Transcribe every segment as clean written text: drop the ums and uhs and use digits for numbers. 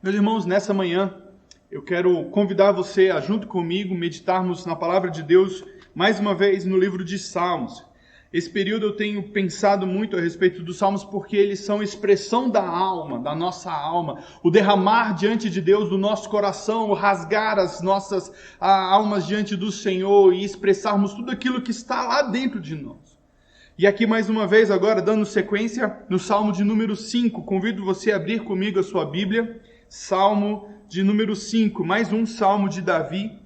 Meus irmãos, nessa manhã eu quero convidar você a, junto comigo, meditarmos na palavra de Deus, mais uma vez no livro de Salmos. Esse período eu tenho pensado muito a respeito dos Salmos porque eles são expressão da alma, da nossa alma, o derramar diante de Deus do nosso coração, o rasgar as nossas almas diante do Senhor e expressarmos tudo aquilo que está lá dentro de nós. E aqui mais uma vez agora, dando sequência no Salmo de número 5, convido você a abrir comigo a sua Bíblia, Salmo de número 5, mais um Salmo de Davi,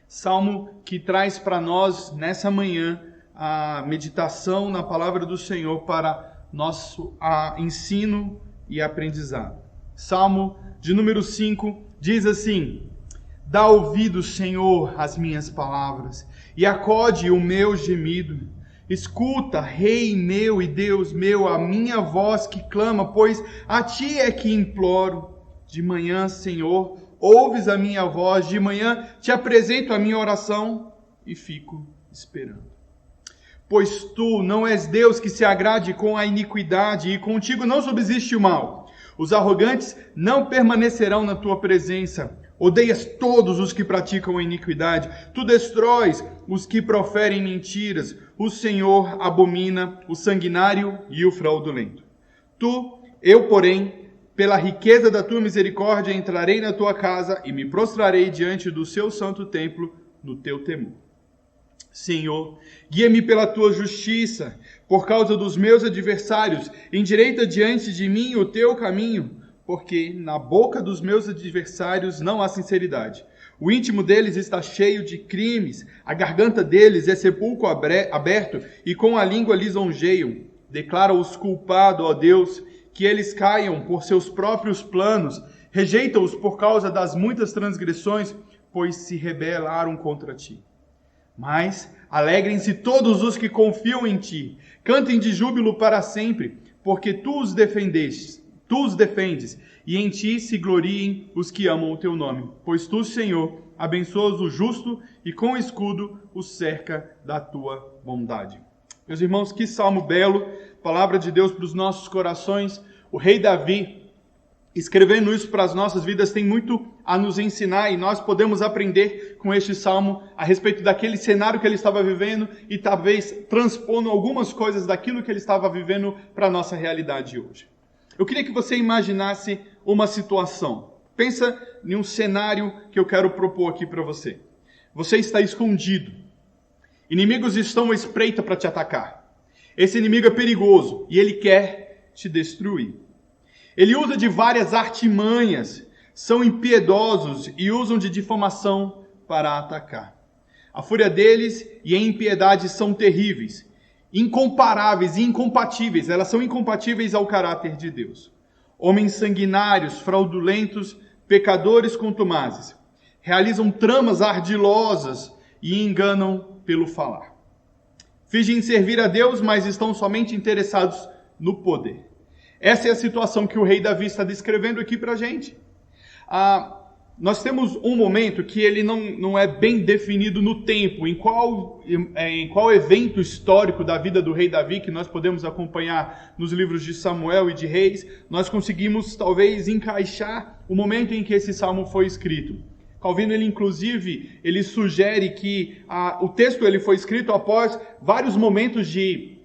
Salmo que traz para nós nessa manhã a meditação na palavra do Senhor para nosso ensino e aprendizado. Salmo de número 5 diz assim: Dá ouvido, Senhor, às minhas palavras, e acode o meu gemido. Escuta, Rei meu e Deus meu, a minha voz que clama, pois a Ti é que imploro. De manhã, Senhor, ouves a minha voz, de manhã te apresento a minha oração e fico esperando. Pois Tu não és Deus que se agrade com a iniquidade, e contigo não subsiste o mal. Os arrogantes não permanecerão na Tua presença. Odeias todos os que praticam a iniquidade. Tu destróis os que proferem mentiras. O Senhor abomina o sanguinário e o fraudulento. Eu, porém, pela riqueza da Tua misericórdia, entrarei na Tua casa e me prostrarei diante do Seu santo templo no Teu temor. Senhor, guia-me pela Tua justiça, por causa dos meus adversários. Endireita diante de mim o Teu caminho, porque na boca dos meus adversários não há sinceridade. O íntimo deles está cheio de crimes, a garganta deles é sepulcro aberto, e com a língua lisonjeiam. Declara-os culpados, ó Deus, que eles caiam por seus próprios planos. Rejeita-os por causa das muitas transgressões, pois se rebelaram contra Ti. Mas alegrem-se todos os que confiam em Ti. Cantem de júbilo para sempre, porque Tu os defendes, e em Ti se gloriem os que amam o Teu nome. Pois Tu, Senhor, abençoas o justo e com escudo o cerca da Tua bondade. Meus irmãos, que salmo belo, palavra de Deus para os nossos corações. O rei Davi, escrevendo isso para as nossas vidas, tem muito a nos ensinar, e nós podemos aprender com este salmo a respeito daquele cenário que ele estava vivendo e talvez transpondo algumas coisas daquilo que ele estava vivendo para a nossa realidade hoje. Eu queria que você imaginasse uma situação. Pensa em um cenário que eu quero propor aqui para você. Você está escondido. Inimigos estão à espreita para te atacar. Esse inimigo é perigoso e ele quer te destruir. Ele usa de várias artimanhas, são impiedosos e usam de difamação para atacar. A fúria deles e a impiedade são terríveis, incomparáveis e incompatíveis. Elas são incompatíveis ao caráter de Deus. Homens sanguinários, fraudulentos, pecadores contumazes, realizam tramas ardilosas e enganam pelo falar. Fingem servir a Deus, mas estão somente interessados no poder. Essa é a situação que o rei Davi está descrevendo aqui para a gente. Nós temos um momento que ele não é bem definido no tempo, em qual evento histórico da vida do rei Davi, que nós podemos acompanhar nos livros de Samuel e de Reis, nós conseguimos talvez encaixar o momento em que esse salmo foi escrito. Calvino, ele sugere que o texto ele foi escrito após vários momentos de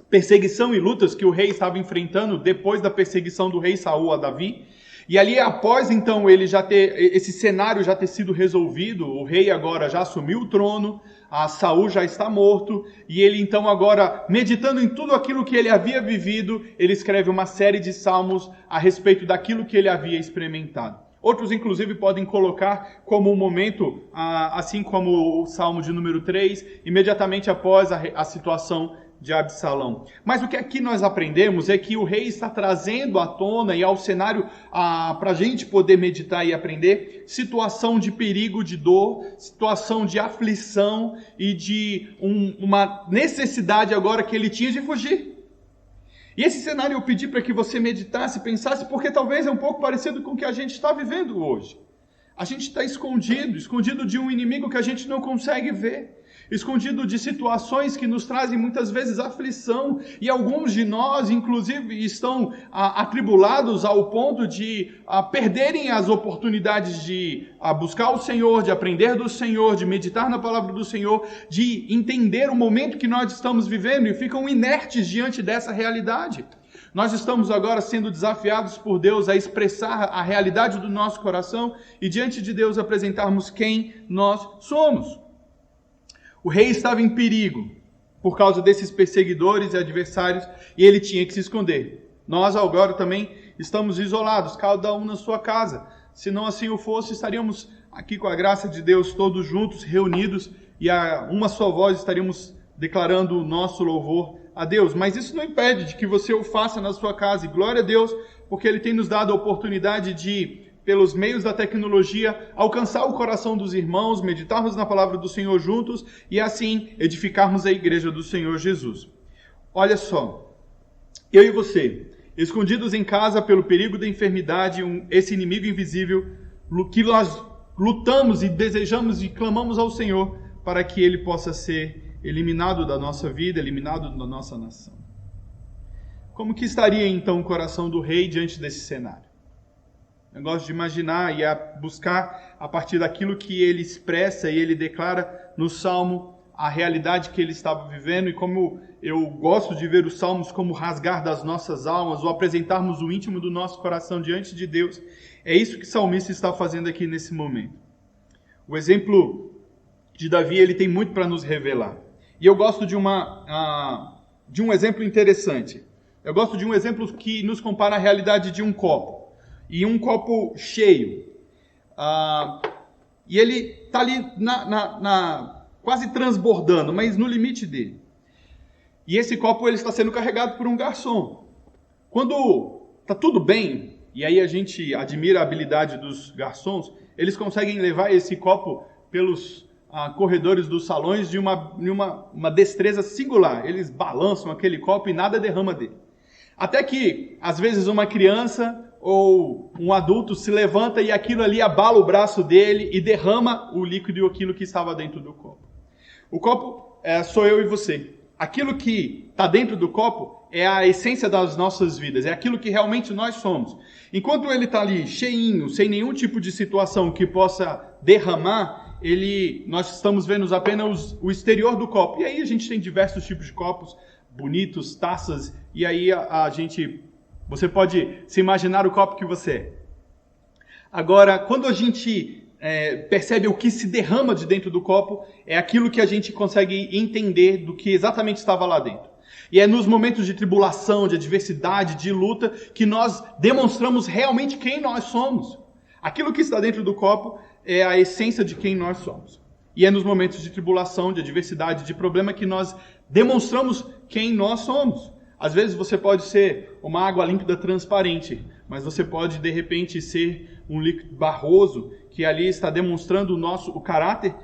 perseguição e lutas que o rei estava enfrentando depois da perseguição do rei Saul a Davi. E ali, após então esse cenário já ter sido resolvido, o rei agora já assumiu o trono, Saul já está morto, e ele então agora, meditando em tudo aquilo que ele havia vivido, ele escreve uma série de salmos a respeito daquilo que ele havia experimentado. Outros, inclusive, podem colocar como um momento, assim como o Salmo de número 3, imediatamente após a situação de Absalão. Mas o que aqui nós aprendemos é que o rei está trazendo à tona e ao cenário para a gente poder meditar e aprender situação de perigo, de dor, situação de aflição e de uma necessidade agora que ele tinha de fugir. E esse cenário eu pedi para que você meditasse, pensasse, porque talvez é um pouco parecido com o que a gente está vivendo hoje. A gente está escondido de um inimigo que a gente não consegue ver. escondido de situações que nos trazem muitas vezes aflição, e alguns de nós, inclusive, estão atribulados ao ponto de perderem as oportunidades de buscar o Senhor, de aprender do Senhor, de meditar na palavra do Senhor, de entender o momento que nós estamos vivendo e ficam inertes diante dessa realidade. Nós estamos agora sendo desafiados por Deus a expressar a realidade do nosso coração e diante de Deus apresentarmos quem nós somos. O rei estava em perigo por causa desses perseguidores e adversários e ele tinha que se esconder. Nós agora também estamos isolados, cada um na sua casa. Se não assim o fosse, estaríamos aqui com a graça de Deus todos juntos, reunidos, e a uma só voz estaríamos declarando o nosso louvor a Deus. Mas isso não impede de que você o faça na sua casa. E glória a Deus, porque Ele tem nos dado a oportunidade de, pelos meios da tecnologia, alcançar o coração dos irmãos, meditarmos na palavra do Senhor juntos e assim edificarmos a igreja do Senhor Jesus. Olha só, eu e você, escondidos em casa pelo perigo da enfermidade, esse inimigo invisível, que nós lutamos e desejamos e clamamos ao Senhor para que Ele possa ser eliminado da nossa vida, eliminado da nossa nação. Como que estaria então o coração do rei diante desse cenário? Eu gosto de imaginar e buscar a partir daquilo que ele expressa e ele declara no Salmo a realidade que ele estava vivendo, e como eu gosto de ver os Salmos como rasgar das nossas almas ou apresentarmos o íntimo do nosso coração diante de Deus. É isso que o salmista está fazendo aqui nesse momento. O exemplo de Davi, ele tem muito para nos revelar. E eu gosto de um exemplo interessante. Eu gosto de um exemplo que nos compara a realidade de um copo. E um copo cheio. E ele está ali quase transbordando, mas no limite dele. E esse copo ele está sendo carregado por um garçom. Quando está tudo bem, e aí a gente admira a habilidade dos garçons, eles conseguem levar esse copo pelos corredores dos salões de uma destreza singular. Eles balançam aquele copo e nada derrama dele. Até que, às vezes, uma criança ou um adulto se levanta e aquilo ali abala o braço dele e derrama o líquido e aquilo que estava dentro do copo. O copo sou eu e você. Aquilo que está dentro do copo é a essência das nossas vidas, é aquilo que realmente nós somos. Enquanto ele está ali cheinho, sem nenhum tipo de situação que possa derramar, nós estamos vendo apenas o exterior do copo. E aí a gente tem diversos tipos de copos, bonitos, taças, e aí você pode se imaginar o copo que você é. Agora, quando a gente percebe o que se derrama de dentro do copo, é aquilo que a gente consegue entender do que exatamente estava lá dentro. E é nos momentos de tribulação, de adversidade, de luta, que nós demonstramos realmente quem nós somos. Aquilo que está dentro do copo é a essência de quem nós somos. E é nos momentos de tribulação, de adversidade, de problema que nós demonstramos quem nós somos. Às vezes você pode ser uma água límpida transparente, mas você pode de repente ser um líquido barroso que ali está demonstrando o caráter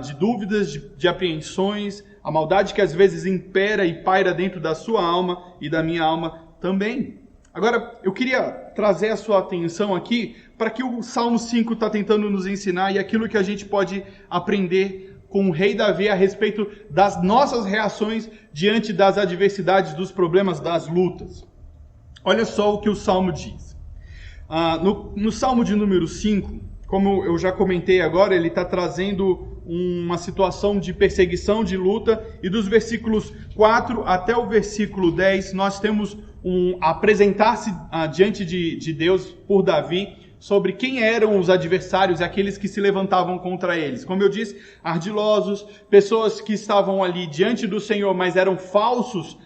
de dúvidas, de apreensões, a maldade que às vezes impera e paira dentro da sua alma e da minha alma também. Agora, eu queria trazer a sua atenção aqui para que o Salmo 5 está tentando nos ensinar e aquilo que a gente pode aprender com o rei Davi a respeito das nossas reações diante das adversidades, dos problemas, das lutas. Olha só o que o Salmo diz. No Salmo de número 5, como eu já comentei agora, ele está trazendo uma situação de perseguição, de luta, e dos versículos 4 até o versículo 10, nós temos apresentar-se diante de Deus por Davi, sobre quem eram os adversários e aqueles que se levantavam contra eles. Como eu disse, ardilosos, pessoas que estavam ali diante do Senhor, mas eram falsos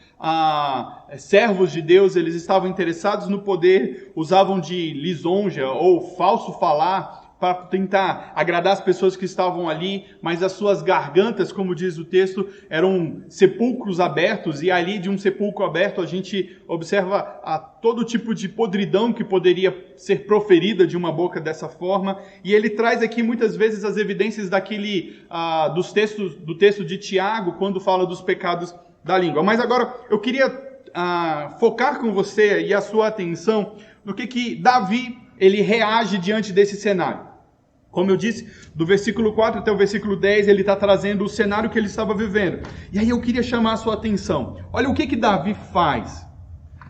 servos de Deus, eles estavam interessados no poder, usavam de lisonja ou falso falar para tentar agradar as pessoas que estavam ali, mas as suas gargantas, como diz o texto, eram sepulcros abertos, e ali de um sepulcro aberto a gente observa todo tipo de podridão que poderia ser proferida de uma boca dessa forma, e ele traz aqui muitas vezes as evidências do texto de Tiago, quando fala dos pecados da língua. Mas agora eu queria focar com você e a sua atenção no que Davi ele reage diante desse cenário. Como eu disse, do versículo 4 até o versículo 10, ele está trazendo o cenário que ele estava vivendo. E aí eu queria chamar a sua atenção. Olha o que Davi faz.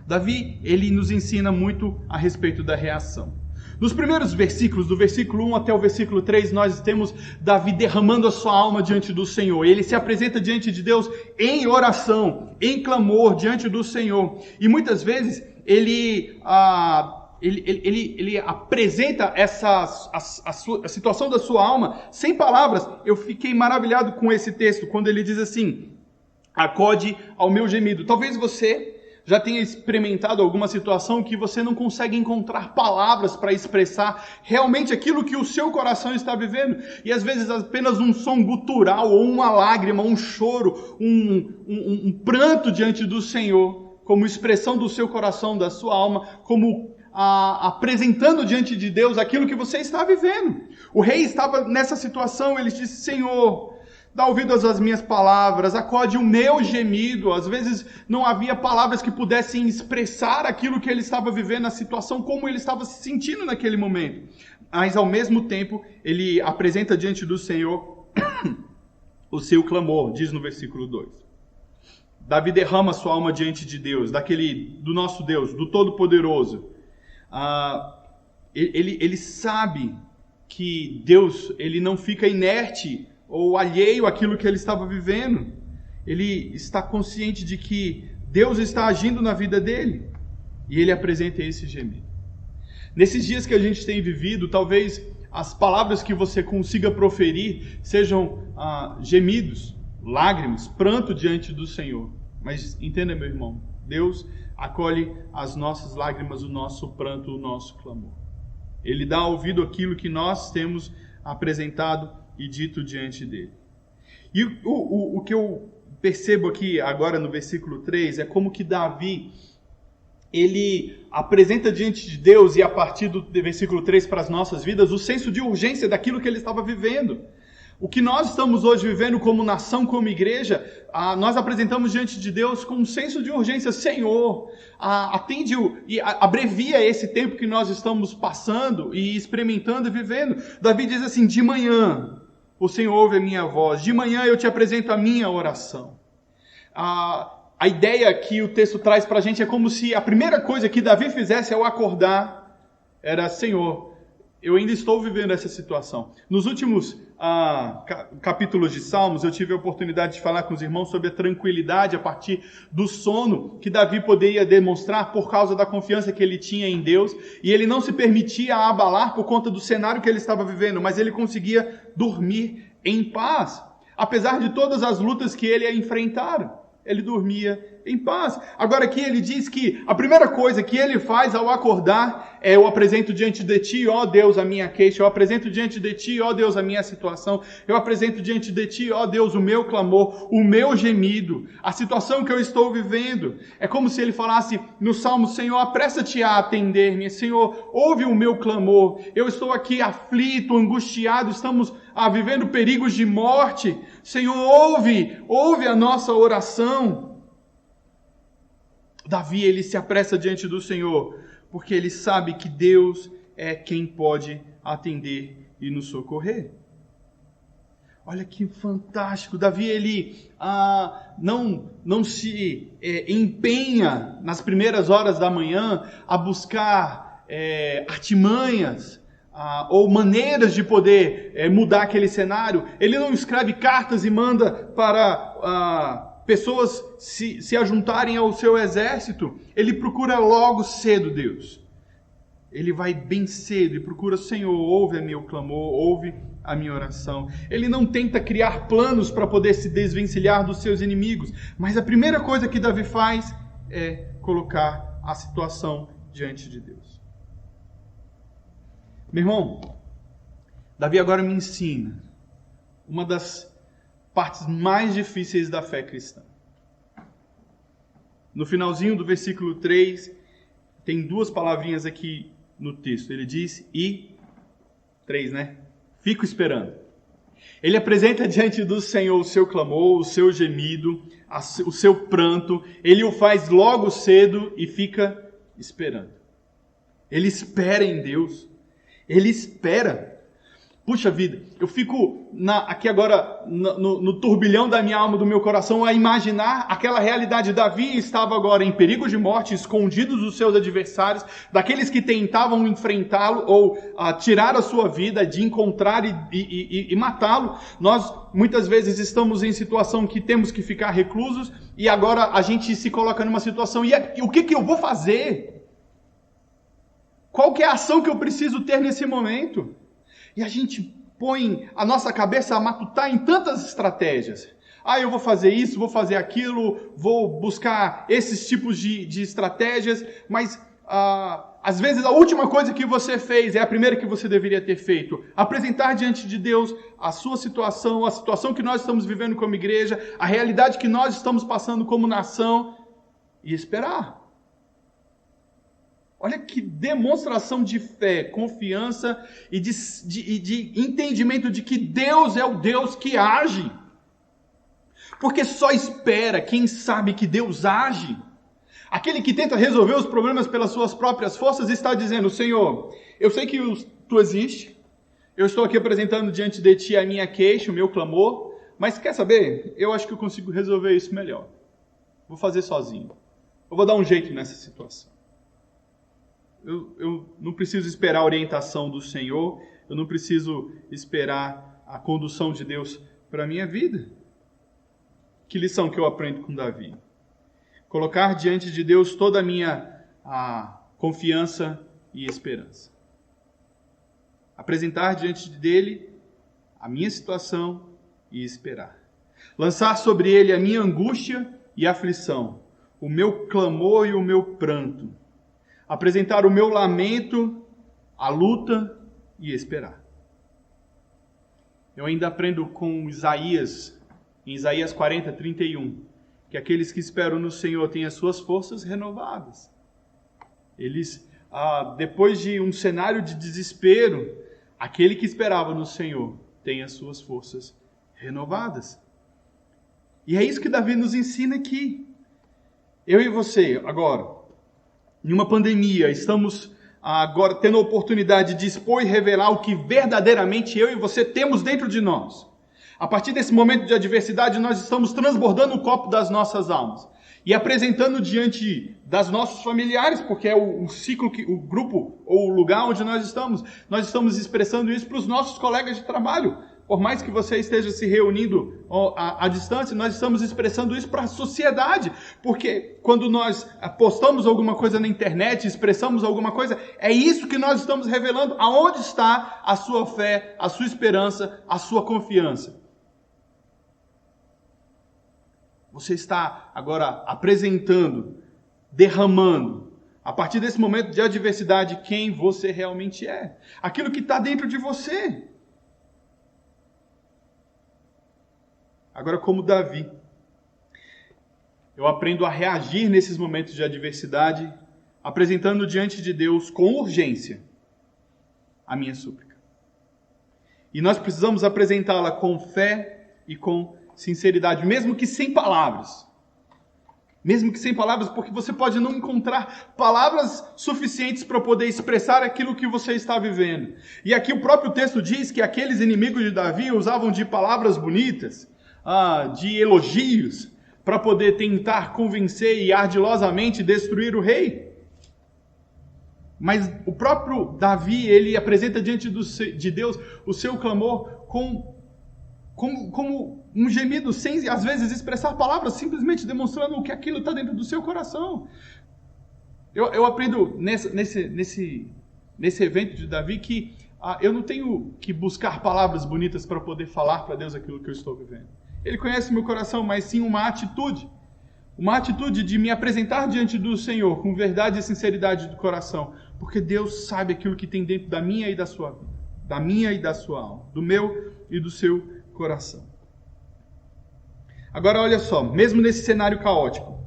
Davi, ele nos ensina muito a respeito da reação. Nos primeiros versículos, do versículo 1 até o versículo 3, nós temos Davi derramando a sua alma diante do Senhor. Ele se apresenta diante de Deus em oração, em clamor diante do Senhor. E muitas vezes ele apresenta a situação da sua alma sem palavras. Eu fiquei maravilhado com esse texto, quando ele diz assim: acode ao meu gemido. Talvez você já tenha experimentado alguma situação que você não consegue encontrar palavras para expressar realmente aquilo que o seu coração está vivendo. E às vezes apenas um som gutural, ou uma lágrima, um choro, um pranto diante do Senhor, como expressão do seu coração, da sua alma, como apresentando diante de Deus aquilo que você está vivendo. O rei estava nessa situação, ele disse: Senhor, dá ouvidos às minhas palavras, acode o meu gemido. Às vezes não havia palavras que pudessem expressar aquilo que ele estava vivendo, a situação, como ele estava se sentindo naquele momento. Mas ao mesmo tempo, ele apresenta diante do Senhor o seu clamor, diz no versículo 2. Davi derrama sua alma diante de Deus, do nosso Deus, do Todo-Poderoso. Ele sabe que Deus, ele não fica inerte ou alheio àquilo que ele estava vivendo. Ele está consciente de que Deus está agindo na vida dele. E ele apresenta esse gemido. Nesses dias que a gente tem vivido, talvez as palavras que você consiga proferir sejam gemidos, lágrimas, pranto diante do Senhor. Mas entenda, meu irmão, Deus acolhe as nossas lágrimas, o nosso pranto, o nosso clamor. Ele dá ouvido àquilo que nós temos apresentado e dito diante dele. E o que eu percebo aqui agora no versículo 3 é como que Davi, ele apresenta diante de Deus, e a partir do versículo 3 para as nossas vidas, o senso de urgência daquilo que ele estava vivendo. O que nós estamos hoje vivendo como nação, como igreja, nós apresentamos diante de Deus com um senso de urgência. Senhor, atende e abrevia esse tempo que nós estamos passando e experimentando e vivendo. Davi diz assim: de manhã o Senhor ouve a minha voz, de manhã eu te apresento a minha oração. A ideia que o texto traz para a gente é como se a primeira coisa que Davi fizesse ao acordar era: Senhor, eu ainda estou vivendo essa situação. Nos últimos capítulos de Salmos, eu tive a oportunidade de falar com os irmãos sobre a tranquilidade a partir do sono que Davi poderia demonstrar por causa da confiança que ele tinha em Deus, e ele não se permitia abalar por conta do cenário que ele estava vivendo, mas ele conseguia dormir em paz, apesar de todas as lutas que ele ia enfrentar. Ele dormia em paz. Agora aqui ele diz que a primeira coisa que ele faz ao acordar é: eu apresento diante de ti, ó Deus, a minha queixa, eu apresento diante de ti, ó Deus, a minha situação, eu apresento diante de ti, ó Deus, o meu clamor, o meu gemido, a situação que eu estou vivendo. É como se ele falasse no Salmo: Senhor, apressa-te a atender-me, Senhor, ouve o meu clamor, eu estou aqui aflito, angustiado, estamos vivendo perigos de morte, Senhor, ouve a nossa oração. Davi, ele se apressa diante do Senhor, porque ele sabe que Deus é quem pode atender e nos socorrer. Olha que fantástico. Davi, ele não se empenha nas primeiras horas da manhã a buscar artimanhas ou maneiras de poder mudar aquele cenário. Ele não escreve cartas e manda para pessoas se ajuntarem ao seu exército. Ele procura logo cedo Deus. Ele vai bem cedo e procura: Senhor, ouve o meu clamor, ouve a minha oração. Ele não tenta criar planos para poder se desvencilhar dos seus inimigos, mas a primeira coisa que Davi faz é colocar a situação diante de Deus. Meu irmão, Davi agora me ensina uma das partes mais difíceis da fé cristã. No finalzinho do versículo 3, tem duas palavrinhas aqui no texto. Ele diz: e 3, né? Fico esperando. Ele apresenta diante do Senhor o seu clamor, o seu gemido, o seu pranto. Ele o faz logo cedo e fica esperando. Ele espera em Deus. Ele espera. Puxa vida, eu fico aqui agora no turbilhão da minha alma, do meu coração, a imaginar aquela realidade. Davi estava agora em perigo de morte, escondido dos seus adversários, daqueles que tentavam enfrentá-lo ou tirar a sua vida, de encontrar e matá-lo. Nós muitas vezes estamos em situação que temos que ficar reclusos e agora a gente se coloca numa situação, e o que eu vou fazer? Qual que é a ação que eu preciso ter nesse momento? E a gente põe a nossa cabeça a matutar em tantas estratégias. Eu vou fazer isso, vou fazer aquilo, vou buscar esses tipos de estratégias, mas às vezes a última coisa que você fez é a primeira que você deveria ter feito. Apresentar diante de Deus a sua situação, a situação que nós estamos vivendo como igreja, a realidade que nós estamos passando como nação e esperar. Olha que demonstração de fé, confiança e de entendimento de que Deus é o Deus que age. Porque só espera quem sabe que Deus age. Aquele que tenta resolver os problemas pelas suas próprias forças está dizendo: Senhor, eu sei que Tu existe, eu estou aqui apresentando diante de Ti a minha queixa, o meu clamor, mas quer saber? Eu acho que eu consigo resolver isso melhor. Vou fazer sozinho. Eu vou dar um jeito nessa situação. Eu não preciso esperar a orientação do Senhor, eu não preciso esperar a condução de Deus para a minha vida. Que lição que eu aprendo com Davi? Colocar diante de Deus toda a minha confiança e esperança. Apresentar diante dele a minha situação e esperar. Lançar sobre ele a minha angústia e aflição, o meu clamor e o meu pranto. Apresentar o meu lamento, a luta e esperar. Eu ainda aprendo com Isaías, em Isaías 40, 31, que aqueles que esperam no Senhor têm as suas forças renovadas. Eles, depois de um cenário de desespero, aquele que esperava no Senhor tem as suas forças renovadas. E é isso que Davi nos ensina aqui. Eu e você, agora, em uma pandemia, estamos agora tendo a oportunidade de expor e revelar o que verdadeiramente eu e você temos dentro de nós. A partir desse momento de adversidade, nós estamos transbordando o copo das nossas almas e apresentando diante das nossos familiares, porque é o ciclo, o grupo ou o lugar onde nós estamos expressando isso para os nossos colegas de trabalho. Por mais que você esteja se reunindo à distância, nós estamos expressando isso para a sociedade. Porque quando nós postamos alguma coisa na internet, expressamos alguma coisa, é isso que nós estamos revelando. Aonde está a sua fé, a sua esperança, a sua confiança? Você está agora apresentando, derramando, a partir desse momento de adversidade, quem você realmente é. Aquilo que está dentro de você. Agora, como Davi, eu aprendo a reagir nesses momentos de adversidade, apresentando diante de Deus com urgência a minha súplica. E nós precisamos apresentá-la com fé e com sinceridade, mesmo que sem palavras. Mesmo que sem palavras, porque você pode não encontrar palavras suficientes para poder expressar aquilo que você está vivendo. E aqui o próprio texto diz que aqueles inimigos de Davi usavam de palavras bonitas, de elogios, para poder tentar convencer e ardilosamente destruir o rei. Mas o próprio Davi, ele apresenta diante de Deus o seu clamor como um gemido, sem às vezes expressar palavras, simplesmente demonstrando o que aquilo está dentro do seu coração. Eu aprendo nesse evento de Davi que eu não tenho que buscar palavras bonitas para poder falar para Deus aquilo que eu estou vivendo. Ele conhece meu coração, mas sim uma atitude de me apresentar diante do Senhor com verdade e sinceridade do coração, porque Deus sabe aquilo que tem dentro da minha e da sua vida, da minha e da sua alma, do meu e do seu coração. Agora olha só, mesmo nesse cenário caótico,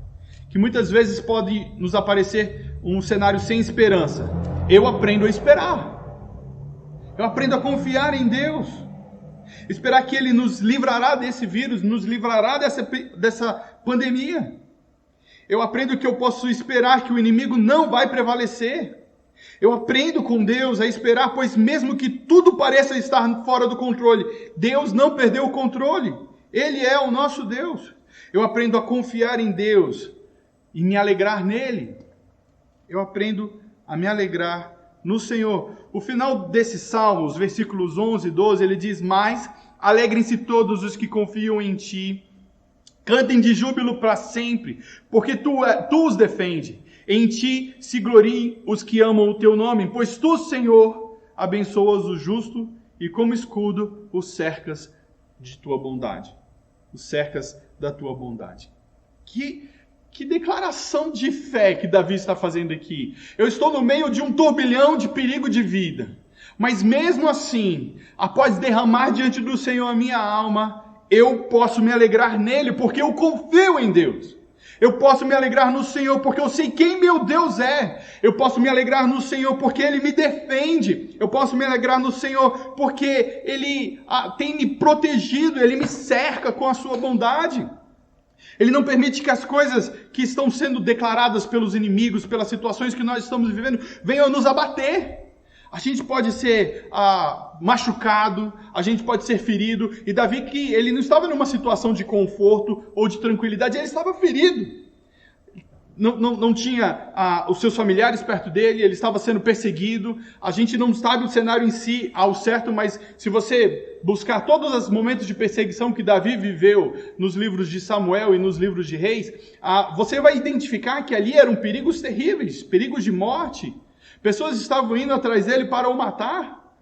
que muitas vezes pode nos aparecer um cenário sem esperança, eu aprendo a esperar. Eu aprendo a confiar em Deus. Esperar que Ele nos livrará desse vírus, nos livrará dessa pandemia. Eu aprendo que eu posso esperar que o inimigo não vai prevalecer. Eu aprendo com Deus a esperar, pois mesmo que tudo pareça estar fora do controle, Deus não perdeu o controle. Ele é o nosso Deus. Eu aprendo a confiar em Deus e me alegrar nele. Eu aprendo a me alegrar no Senhor. O final desse salmo, os versículos 11 e 12, ele diz: mas alegrem-se todos os que confiam em ti, cantem de júbilo para sempre, porque tu os defende. Em ti se gloriem os que amam o teu nome, pois tu, Senhor, abençoas o justo e como escudo os cercas de tua bondade. Os cercas da tua bondade. Que declaração de fé que Davi está fazendo aqui. Eu estou no meio de um turbilhão de perigo de vida. Mas mesmo assim, após derramar diante do Senhor a minha alma, eu posso me alegrar nele, porque eu confio em Deus. Eu posso me alegrar no Senhor, porque eu sei quem meu Deus é. Eu posso me alegrar no Senhor, porque Ele me defende. Eu posso me alegrar no Senhor, porque Ele tem me protegido, Ele me cerca com a sua bondade. Ele não permite que as coisas que estão sendo declaradas pelos inimigos, pelas situações que nós estamos vivendo, venham nos abater. A gente pode ser machucado, a gente pode ser ferido. E Davi, que ele não estava numa situação de conforto ou de tranquilidade, ele estava ferido. Não tinha os seus familiares perto dele, ele estava sendo perseguido. A gente não sabe o cenário em si ao certo, mas se você buscar todos os momentos de perseguição que Davi viveu nos livros de Samuel e nos livros de Reis, você vai identificar que ali eram perigos terríveis, perigos de morte. Pessoas estavam indo atrás dele para o matar.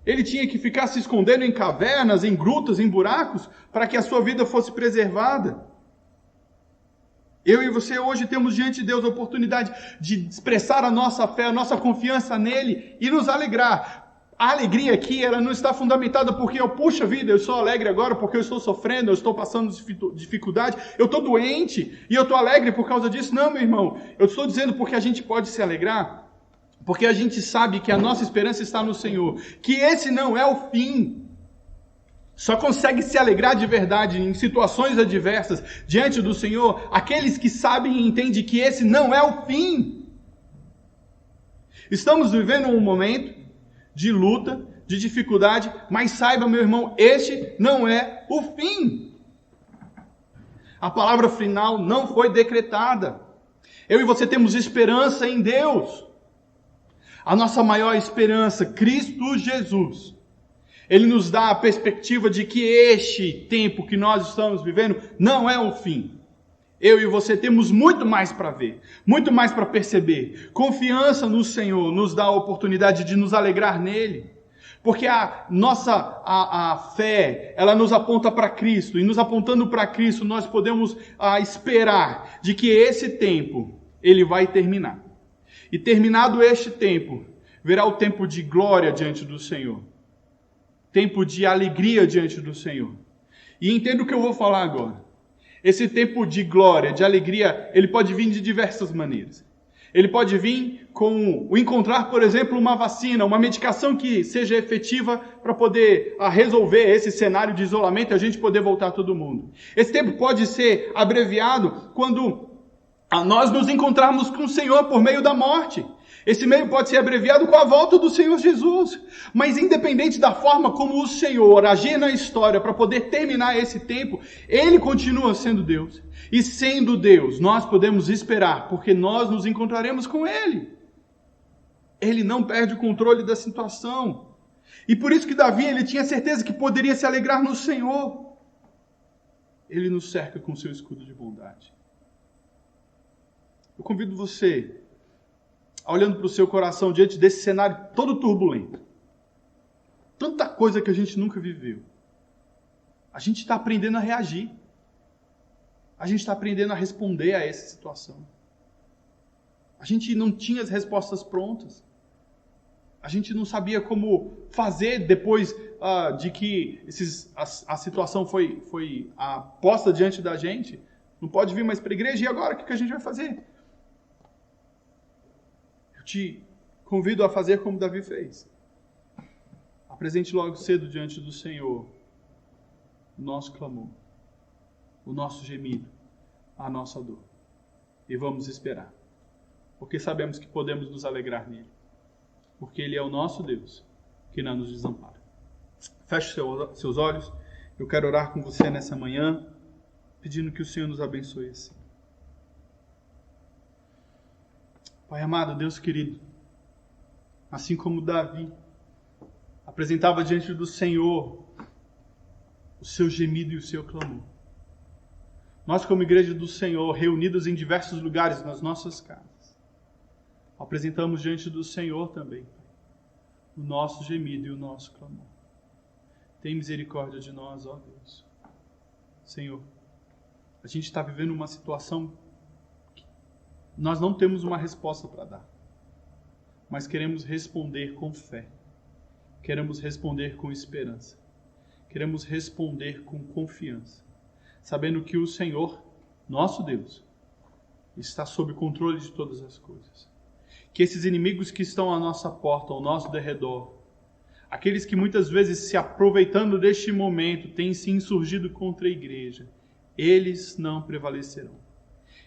Ele tinha que ficar se escondendo em cavernas, em grutas, em buracos, para que a sua vida fosse preservada. Eu e você hoje temos diante de Deus a oportunidade de expressar a nossa fé, a nossa confiança nele e nos alegrar. A alegria aqui, ela não está fundamentada porque puxa vida, eu sou alegre agora porque eu estou sofrendo, eu estou passando dificuldade, eu estou doente e eu estou alegre por causa disso. Não, meu irmão, eu estou dizendo porque a gente pode se alegrar, porque a gente sabe que a nossa esperança está no Senhor, que esse não é o fim. Só consegue se alegrar de verdade em situações adversas diante do Senhor aqueles que sabem e entendem que esse não é o fim. Estamos vivendo um momento de luta, de dificuldade, mas saiba, meu irmão, este não é o fim. A palavra final não foi decretada. Eu e você temos esperança em Deus. A nossa maior esperança, Cristo Jesus. Ele nos dá a perspectiva de que este tempo que nós estamos vivendo não é o fim. Eu e você temos muito mais para ver, muito mais para perceber. Confiança no Senhor nos dá a oportunidade de nos alegrar nele. Porque a nossa fé, ela nos aponta para Cristo. E nos apontando para Cristo, nós podemos esperar de que esse tempo, ele vai terminar. E terminado este tempo, virá o tempo de glória diante do Senhor. Tempo de alegria diante do Senhor. E entenda o que eu vou falar agora. Esse tempo de glória, de alegria, ele pode vir de diversas maneiras. Ele pode vir com o encontrar, por exemplo, uma vacina, uma medicação que seja efetiva para poder resolver esse cenário de isolamento e a gente poder voltar todo mundo. Esse tempo pode ser abreviado quando nós nos encontrarmos com o Senhor por meio da morte. Esse meio pode ser abreviado com a volta do Senhor Jesus. Mas independente da forma como o Senhor agir na história para poder terminar esse tempo, Ele continua sendo Deus. E sendo Deus, nós podemos esperar, porque nós nos encontraremos com Ele. Ele não perde o controle da situação. E por isso que Davi, ele tinha certeza que poderia se alegrar no Senhor. Ele nos cerca com seu escudo de bondade. Eu convido você, olhando para o seu coração diante desse cenário todo turbulento. Tanta coisa que a gente nunca viveu. A gente está aprendendo a reagir. A gente está aprendendo a responder a essa situação. A gente não tinha as respostas prontas. A gente não sabia como fazer depois de que a situação foi posta diante da gente. Não pode vir mais para a igreja, e agora o que a gente vai fazer? Te convido a fazer como Davi fez. Apresente logo cedo diante do Senhor o nosso clamor, o nosso gemido, a nossa dor. E vamos esperar. Porque sabemos que podemos nos alegrar nele. porque Ele é o nosso Deus, que não nos desampara. Feche seus olhos. Eu quero orar com você nessa manhã, pedindo que o Senhor nos abençoe assim. Pai amado, Deus querido, assim como Davi apresentava diante do Senhor o seu gemido e o seu clamor, nós como igreja do Senhor, reunidos em diversos lugares nas nossas casas, apresentamos diante do Senhor também o nosso gemido e o nosso clamor. Tem misericórdia de nós, ó Deus. Senhor, a gente está vivendo uma situação que nós não temos uma resposta para dar, mas queremos responder com fé, queremos responder com esperança, queremos responder com confiança, sabendo que o Senhor, nosso Deus, está sob controle de todas as coisas. Que esses inimigos que estão à nossa porta, ao nosso derredor, aqueles que muitas vezes, se aproveitando deste momento, têm se insurgido contra a igreja, eles não prevalecerão.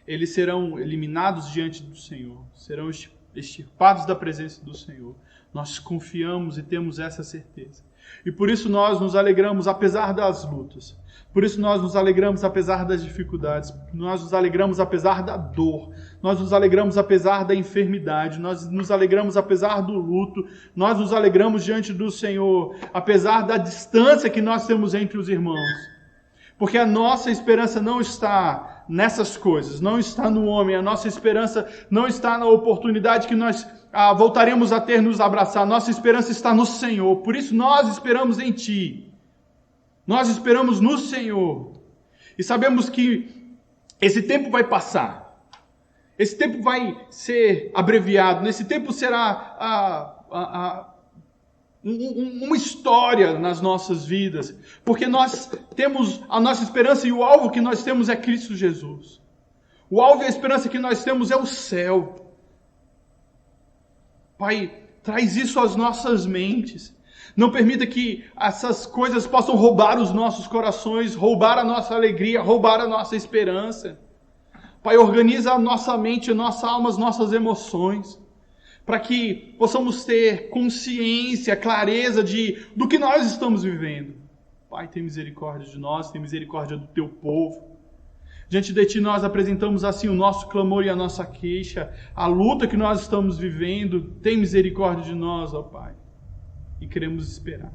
Eles serão eliminados diante do Senhor, serão extirpados da presença do Senhor. Nós confiamos e temos essa certeza. E por isso nós nos alegramos apesar das lutas. Por isso nós nos alegramos apesar das dificuldades. Nós nos alegramos apesar da dor. Nós nos alegramos apesar da enfermidade. Nós nos alegramos apesar do luto. Nós nos alegramos diante do Senhor, apesar da distância que nós temos entre os irmãos. Porque a nossa esperança não está nessas coisas, não está no homem. A nossa esperança não está na oportunidade que nós voltaremos a ter nos abraçar. Nossa esperança está no Senhor. Por isso nós esperamos em Ti. Nós esperamos no Senhor. E sabemos que esse tempo vai passar. Esse tempo vai ser abreviado. Nesse tempo será uma história nas nossas vidas. Porque nós temos a nossa esperança e o alvo que nós temos é Cristo Jesus. O alvo e a esperança que nós temos é o céu. Pai, traz isso às nossas mentes. Não permita que essas coisas possam roubar os nossos corações, roubar a nossa alegria, roubar a nossa esperança. Pai, organiza a nossa mente, a nossa alma, as nossas emoções, para que possamos ter consciência, clareza do que nós estamos vivendo. Pai, tem misericórdia de nós, tem misericórdia do Teu povo. Diante de Ti nós apresentamos assim o nosso clamor e a nossa queixa, a luta que nós estamos vivendo. Tem misericórdia de nós, ó Pai. E queremos esperar.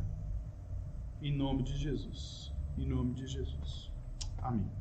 Em nome de Jesus. Em nome de Jesus. Amém.